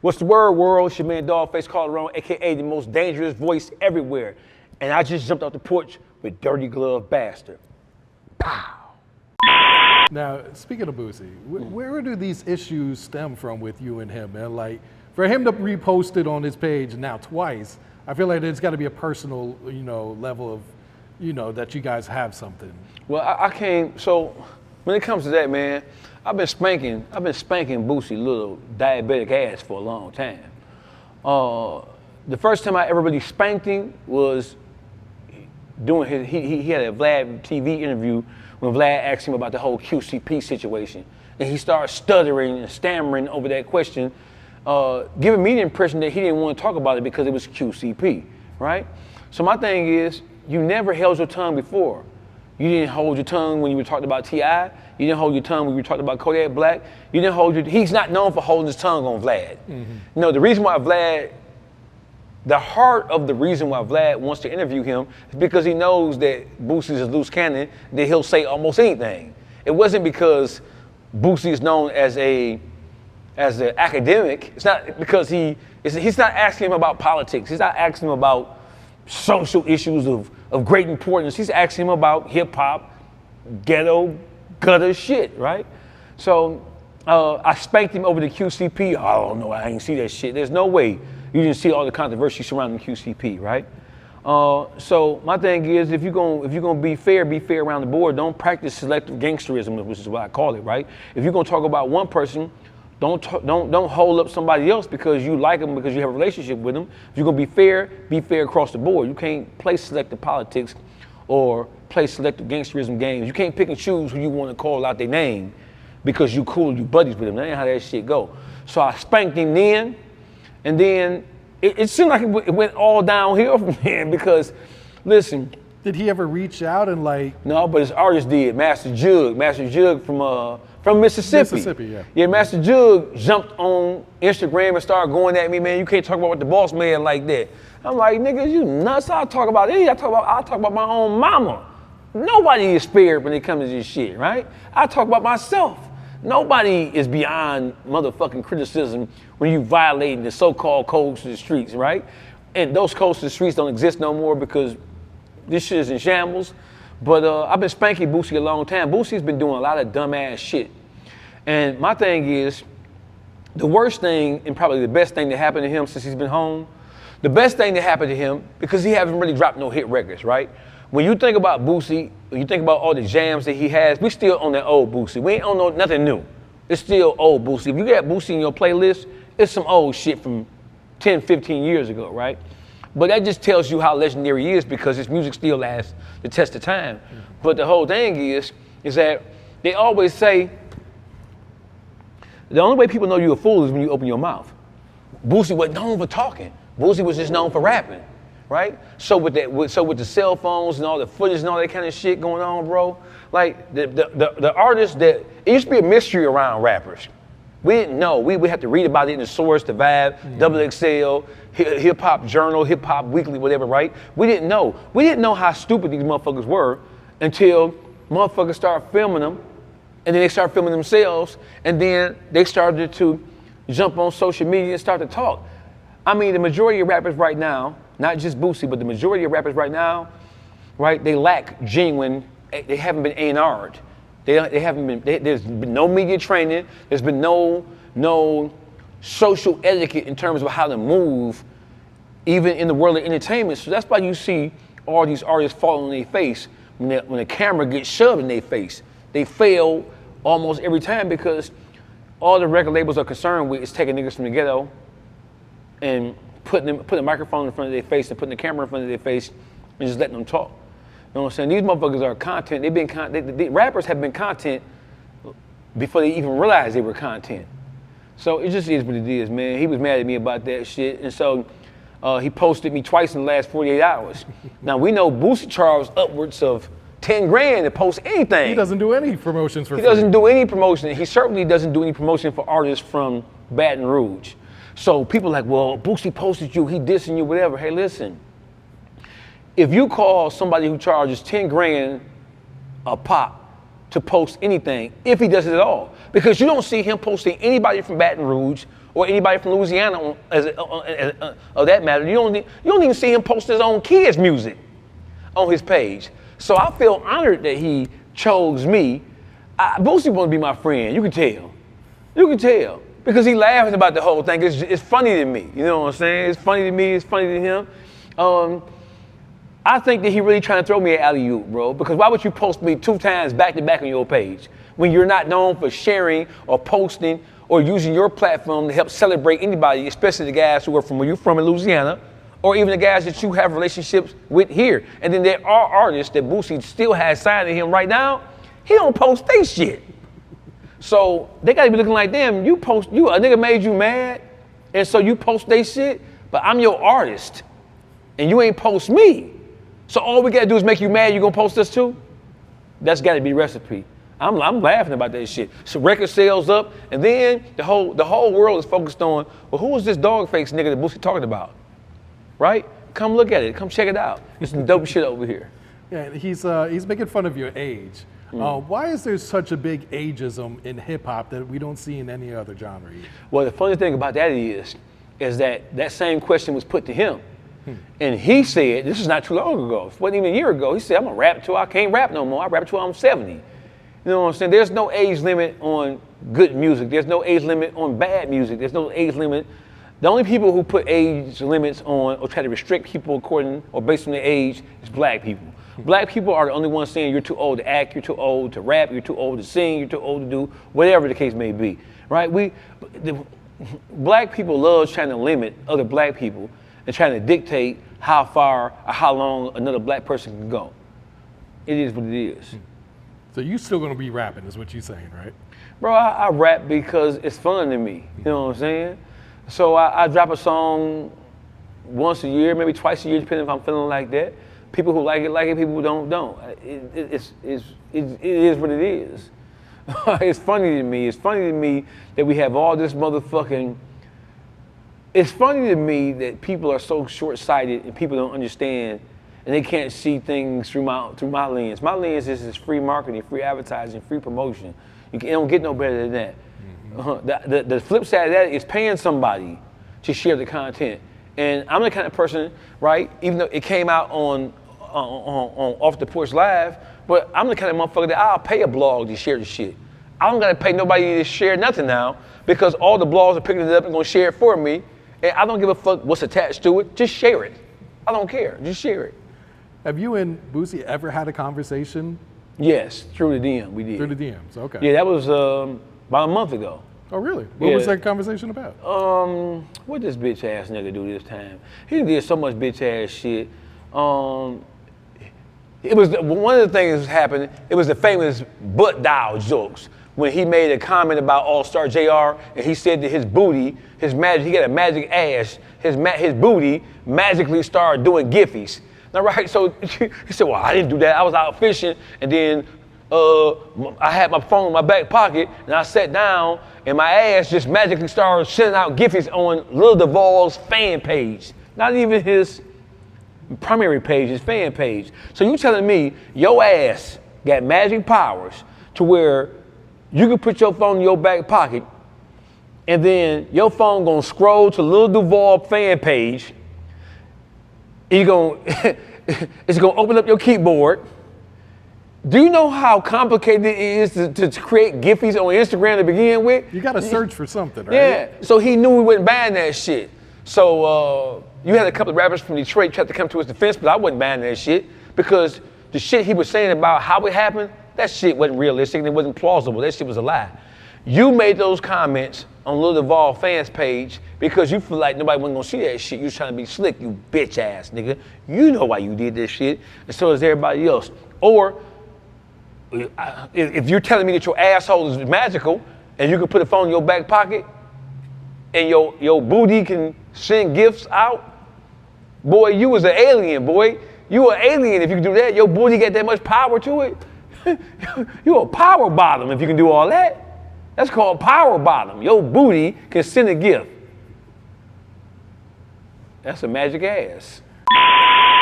What's the word, world? It's your man Dawgface Calderon, aka the most dangerous voice everywhere. And I just jumped off the porch with Dirty Glove Bastard. Pow! Now, speaking of Boosie, where do these issues stem from with you and him, man? Like, for him to repost it on his page now twice, I feel like there's got to be a personal, level of, that you guys have something. Well, I came, so when it comes to that, man, I've been spanking Boosie little diabetic ass for a long time. The first time I ever really spanked him was doing he had a Vlad TV interview when Vlad asked him about the whole QCP situation. And he started stuttering and stammering over that question, giving me the impression that he didn't want to talk about it because it was QCP, right? So my thing is, you never held your tongue before. You didn't hold your tongue when you were talking about T.I. You didn't hold your tongue when you were talking about Kodak Black. You didn't hold he's not known for holding his tongue on Vlad. Mm-hmm. No, the reason why the heart of the reason why Vlad wants to interview him is because he knows that Boosie's a loose cannon, that he'll say almost anything. It wasn't because Boosie is known as an academic. It's not because he's not asking him about politics. He's not asking him about social issues of great importance. He's asking him about hip hop, ghetto, gutter shit, right? So I spanked him over the QCP. I don't know, I ain't see that shit. There's no way you didn't see all the controversy surrounding QCP, right? So my thing is, if you're gonna be fair around the board. Don't practice selective gangsterism, which is what I call it, right? If you're gonna talk about one person, don't hold up somebody else because you like them, because you have a relationship with them. If you're gonna be fair across the board. You can't play selective politics or play selective gangsterism games. You can't pick and choose who you want to call out their name because you cool, you buddies with them. That ain't how that shit go. So I spanked him then, and then it seemed like it went all downhill from there because, listen. Did he ever reach out and like? No, but his artist did. Master Jug from Mississippi. Mississippi, yeah. Yeah, Master Jug jumped on Instagram and started going at me, man. You can't talk about what the boss man like that. I'm like, nigga, you nuts? I talk about it. I talk about my own mama. Nobody is spared when it comes to this shit, right? I talk about myself. Nobody is beyond motherfucking criticism when you violating the so-called codes of the streets, right? And those codes of the streets don't exist no more because this shit is in shambles. But I've been spanking Boosie a long time. Boosie's been doing a lot of dumbass shit. And my thing is, the worst thing and probably the best thing that happened to him since he's been home, the best thing that happened to him, because he hasn't really dropped no hit records, right? When you think about Boosie, when you think about all the jams that he has, we still on that old Boosie. We ain't on nothing new. It's still old Boosie. If you got Boosie in your playlist, it's some old shit from 10, 15 years ago, right? But that just tells you how legendary he is because his music still lasts the test of time. Mm-hmm. But the whole thing is that they always say, the only way people know you're a fool is when you open your mouth. Boosie wasn't known for talking. Boosie was just known for rapping, right? So with the cell phones and all the footage and all that kind of shit going on, bro, like the artists that, it used to be a mystery around rappers. We didn't know. We had to read about it in the Source, the Vibe, Double XL, Hip Hop Journal, Hip Hop Weekly, whatever, right? We didn't know. We didn't know how stupid these motherfuckers were until motherfuckers started filming them, and then they started filming themselves, and then they started to jump on social media and start to talk. I mean, the majority of rappers right now, not just Boosie, but the majority of rappers right now, right, they lack genuine, they haven't been A&R'd. They haven't been, there's been no media training, there's been no social etiquette in terms of how to move, even in the world of entertainment. So that's why you see all these artists fall on their face when the camera gets shoved in their face. They fail almost every time because all the record labels are concerned with is taking niggas from the ghetto and putting a microphone in front of their face and putting the camera in front of their face and just letting them talk. You know what I'm saying? These motherfuckers are content. The rappers have been content before they even realized they were content. So it just is what it is, man. He was mad at me about that shit, and so he posted me twice in the last 48 hours. Now we know Boosie charges upwards of 10 grand to post anything. He doesn't do any promotions for free. He doesn't do any promotion. He certainly doesn't do any promotion for artists from Baton Rouge. So people are like, well, Boosie posted you, he dissing you, whatever. Hey, listen. If you call somebody who charges 10 grand a pop to post anything, if he does it at all, because you don't see him posting anybody from Baton Rouge or anybody from Louisiana of that matter. You don't even see him post his own kids' music on his page. So I feel honored that he chose me. Boosie want to be my friend. You can tell. You can tell. Because he laughs about the whole thing. It's funny to me. You know what I'm saying? It's funny to me. It's funny to him. I think that he really trying to throw me an alley-oop, bro. Because why would you post me 2 times back-to-back on your page when you're not known for sharing or posting or using your platform to help celebrate anybody, especially the guys who are from where you're from in Louisiana, or even the guys that you have relationships with here. And then there are artists that Boosie still has signed to him right now. He don't post they shit. So they gotta be looking like, damn, a nigga made you mad, and so you post they shit, but I'm your artist, and you ain't post me. So all we gotta do is make you mad, you gonna post us too? That's gotta be the recipe. I'm laughing about that shit. So record sales up, and then the whole world is focused on, well, who is this Dawgface nigga that Boosie talking about? Right? Come look at it, come check it out. It's some dope shit over here. Yeah, he's making fun of your age. Why is there such a big ageism in hip hop that we don't see in any other genre? Well, the funny thing about that is that same question was put to him. And he said, this is not too long ago, it wasn't even a year ago, he said, I'm gonna rap until I can't rap no more. I rap until I'm 70. You know what I'm saying? There's no age limit on good music. There's no age limit on bad music. There's no age limit. The only people who put age limits on or try to restrict people according or based on their age is black people. Black people are the only ones saying you're too old to act, you're too old to rap, you're too old to sing, you're too old to do whatever the case may be, right? Black people love trying to limit other black people and trying to dictate how far or how long another black person can go. It is what it is. So you still gonna be rapping is what you're saying, right? Bro, I rap because it's fun to me, you know what I'm saying? So I drop a song once a year, maybe twice a year, depending if I'm feeling like that. People who like it, people who don't. It is what it is. It's funny to me. It's funny to me that we have all this motherfucking. It's funny to me that people are so short-sighted and people don't understand and they can't see things through my lens. My lens is free marketing, free advertising, free promotion. It don't get no better than that. Mm-hmm. The flip side of that is paying somebody to share the content. And I'm the kind of person, right? Even though it came out on off the Porch Live, but I'm the kind of motherfucker that I'll pay a blog to share the shit. I don't gotta pay nobody to share nothing now because all the blogs are picking it up and gonna share it for me, and I don't give a fuck what's attached to it. Just share it. I don't care. Just share it. Have you and Boosie ever had a conversation? Yes, through the DM, we did. Through the DMs, okay. Yeah, that was about a month ago. Oh, really? What was that conversation about? What this bitch ass nigga do this time? He did so much bitch ass shit. It was one of the things that happened. It was the famous butt dial jokes when he made a comment about Allstar JR and he said that his booty, he got a magic ass. His booty magically started doing giffies. Now, right? So he said, "Well, I didn't do that. I was out fishing, and then I had my phone in my back pocket, and I sat down, and my ass just magically started sending out giffies on Lil Duval's fan page. Not even his primary page, his fan page. So you telling me your ass got magic powers to where you can put your phone in your back pocket, and then your phone gonna scroll to Lil Duval fan page, and it's gonna open up your keyboard. Do you know how complicated it is to create Giphies on Instagram to begin with? You gotta search for something, right? Yeah, so he knew we wasn't buying that shit. So you had a couple of rappers from Detroit try to come to his defense, but I wasn't buying that shit because the shit he was saying about how it happened, that shit wasn't realistic and it wasn't plausible. That shit was a lie. You made those comments on Lil Duval fans page because you feel like nobody wasn't gonna see that shit. You was trying to be slick, you bitch ass nigga. You know why you did this shit, and so does everybody else. Or if you're telling me that your asshole is magical and you can put a phone in your back pocket and your booty can send gifts out, boy, you was an alien, boy. You an alien if you can do that. Your booty got that much power to it. You a power bottom if you can do all that. That's called power bottom. Your booty can send a gift. That's a magic ass.